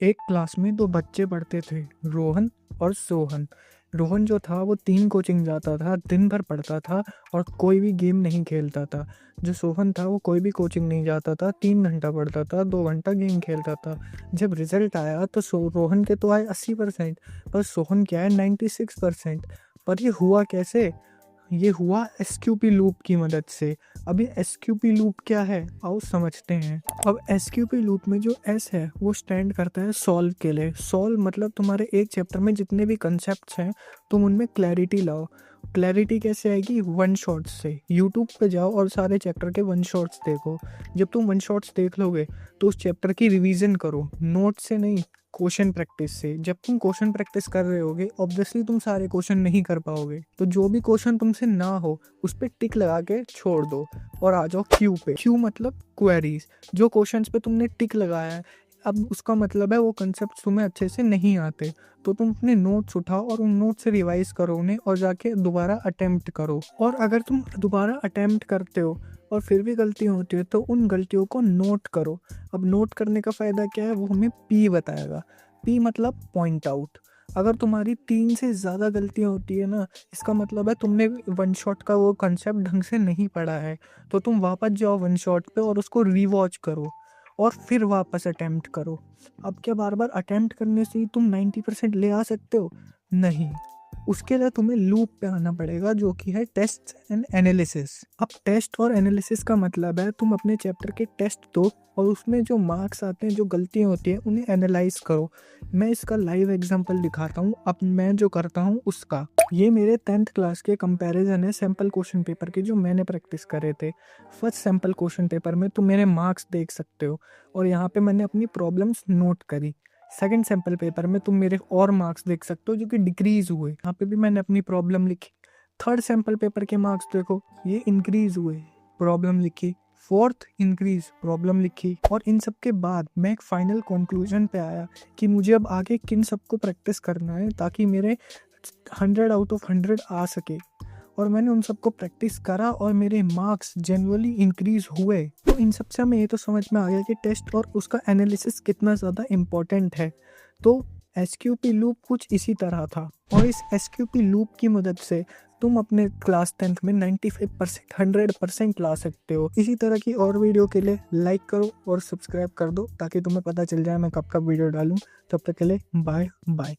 एक क्लास में दो बच्चे पढ़ते थे, रोहन और सोहन। रोहन जो था वो 3 कोचिंग जाता था, दिन भर पढ़ता था और कोई भी गेम नहीं खेलता था। जो सोहन था वो कोई भी कोचिंग नहीं जाता था, 3 घंटा पढ़ता था, 2 घंटा गेम खेलता था। जब रिजल्ट आया तो रोहन के तो आए 80%, पर सोहन के आए 96%। पर ये हुआ कैसे? ये हुआ एसक्यूपी लूप की मदद से। अब ये एसक्यूपी लूप क्या है, आओ समझते हैं। अब एसक्यूपी लूप में जो एस है वो स्टैंड करता है सॉल्व के लिए। सॉल्व मतलब तुम्हारे एक चैप्टर में जितने भी कंसेप्ट्स हैं तुम उनमें क्लैरिटी लाओ। क्लैरिटी कैसे आएगी? वन शॉट्स से। यूट्यूब पे जाओ और सारे चैप्टर के वन शॉट्स देखो। जब तुम वन शॉट्स देख लोगे तो उस चैप्टर की रिवीजन करो, नोट से नहीं, क्वेश्चन प्रैक्टिस से। जब तुम क्वेश्चन प्रैक्टिस कर रहे होगे ऑब्वियसली तुम सारे क्वेश्चन नहीं कर पाओगे, तो जो भी क्वेश्चन तुमसे ना हो उस पर टिक लगा के छोड़ दो और आ जाओ क्यू पे। क्यू मतलब क्वेरीज। जो क्वेश्चंस पे तुमने टिक लगाया है, अब उसका मतलब है वो कंसेप्ट तुम्हें अच्छे से नहीं आते, तो तुम अपने नोट्स उठाओ और उन नोट से रिवाइज करो उन्हें और जाके दोबारा अटेम्प्ट करो। और अगर तुम दोबारा अटेम्प्ट करते हो और फिर भी गलती होती है तो उन गलतियों को नोट करो। अब नोट करने का फ़ायदा क्या है वो हमें पी बताएगा। पी मतलब पॉइंट आउट। अगर तुम्हारी 3 से ज़्यादा गलतियाँ होती है ना, इसका मतलब है तुमने वन शॉट का वो कंसेप्ट ढंग से नहीं पढ़ा है। तो तुम वापस जाओ वन शॉट पे और उसको रीवॉच करो और फिर वापस अटेम्प्ट करो। अब क्या बार बार अटेम्प्ट करने से ही तुम 90% ले आ सकते हो? नहीं, उसके लिए तुम्हें लूप पे आना पड़ेगा जो कि है टेस्ट एंड एनालिसिस। अब टेस्ट और एनालिसिस का मतलब है तुम अपने चैप्टर के टेस्ट दो और उसमें जो मार्क्स आते हैं, जो गलतियाँ होती हैं, उन्हें एनालाइज करो। मैं इसका लाइव एग्जांपल दिखाता हूँ अब मैं जो करता हूँ उसका। ये मेरे 10th क्लास के कंपैरिजन है सैम्पल क्वेश्चन पेपर के जो मैंने प्रैक्टिस करे थे। फर्स्ट सैम्पल क्वेश्चन पेपर में तुम मेरे मार्क्स देख सकते हो और यहाँ पे मैंने अपनी प्रॉब्लम्स नोट करी। सेकंड सैम्पल पेपर में तुम मेरे और मार्क्स देख सकते हो जो कि डिक्रीज हुए, यहाँ पे भी मैंने अपनी प्रॉब्लम लिखी। थर्ड सैम्पल पेपर के मार्क्स देखो, ये इंक्रीज हुए, प्रॉब्लम लिखी। फोर्थ इंक्रीज, प्रॉब्लम लिखी। और इन सब के बाद मैं एक फाइनल कंक्लूजन पे आया कि मुझे अब आगे किन सबको प्रैक्टिस करना है ताकि मेरे 100 आउट ऑफ 100 आ सके। और मैंने उन सबको प्रैक्टिस करा और मेरे मार्क्स जनरली इंक्रीज हुए। तो इन सब से हमें ये तो समझ में आ गया कि टेस्ट और उसका एनालिसिस कितना ज़्यादा इम्पोर्टेंट है। तो एसक्यूपी लूप कुछ इसी तरह था और इस एसक्यूपी लूप की मदद से तुम अपने क्लास 10th में 95% 100% ला सकते हो। इसी तरह की और वीडियो के लिए लाइक करो और सब्सक्राइब कर दो ताकि तुम्हें पता चल जाए मैं कब कब वीडियो डालूँ। तब तक के लिए बाय बाय।